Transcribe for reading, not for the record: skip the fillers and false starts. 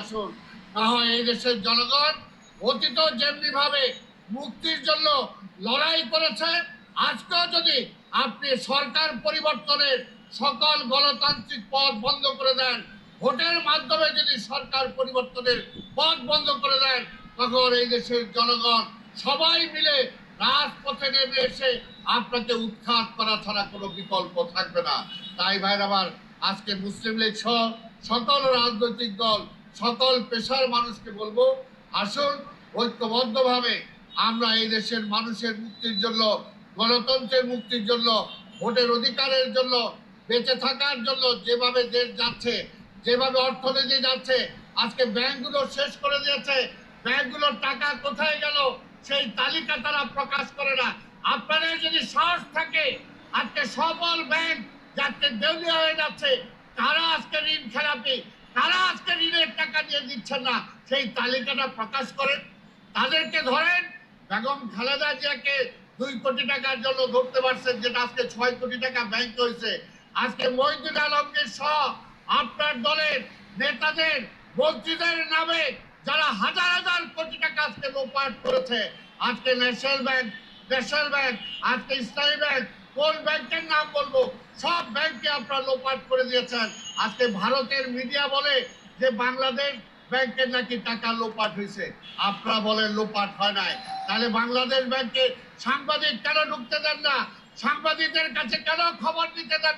আসুন, না হয় এই দেশের জনগণ অতীত যেমনি ভাবে মুক্তির জন্য লড়াই করেছে, আজকেও যদি আপনি সরকার পরিবর্তনের সকল গণতান্ত্রিক পথ বন্ধ করে দেন, ভোটের মাধ্যমে যদি সরকার পরিবর্তনের পথ বন্ধ করে দেন, তখন এই দেশের জনগণ সবাই মিলে রাজপথে নেমে এসে আপনাকে উৎখাত করা ছাড়া কোনো বিকল্প থাকবে না। তাই ভাই আমার আজকে মুসলিম লীগ সহ সকল রাজনৈতিক দল, সকল পেশার মানুষকে বলবো, আসুন ঐক্যবদ্ধভাবে আমরা এই দেশের মানুষের মুক্তির জন্য, গণতন্ত্রের মুক্তির জন্য, ভোটের অধিকারের জন্য, বেঁচে থাকার জন্য যেভাবে দেশ যাচ্ছে, যেভাবে অর্থনীতি যাচ্ছে, আজকে ব্যাংকগুলো শেষ করে দিয়েছে, ব্যাংকগুলোর টাকা কোথায় গেল সেই তালিকা তারা প্রকাশ করে না। আপনাদের যদি সাহস থাকে, আজকে সকল ব্যাংক যাতে দেউলিয়া হয়ে যাচ্ছে, তারা আজকে ঋণ খেলাপি, তারা আজকে ঋণের টাকা দিয়ে দিচ্ছেন না, সেই তালিকাটা প্রকাশ করেন, তাদেরকে ধরেন। বেগম খালেদা জিয়াকে 2 কোটি টাকার জন্য ধরতে পারছেন, যেটা আজকে 6 কোটি টাকা ব্যাংক হয়েছে। আজকে মহিউদ্দিন আলমগীর সহ আপনার দলের নেতাদের, মন্ত্রীদের নামে যারা হাজার হাজার কোটি টাকা আজকে লোপাট করেছে, আজকে ন্যাশনাল ব্যাংক, আজকে ইসলামী ব্যাংক, কোন ব্যাংকের নাম বলবো, সব ব্যাংকে আপনারা লোপাট করে দিয়েছেন। আজকে ভারতের মিডিয়া বলে যে বাংলাদেশ ব্যাংকের নাকি টাকা লোপাট হয়েছে, আপনারা বলেন লোপাট হয় নাই। তাহলে বাংলাদেশ ব্যাংকে সাংবাদিক কেন ঢুকতে দেন না? সাংবাদিকদের কাছে কেন খবর দিতে দেন?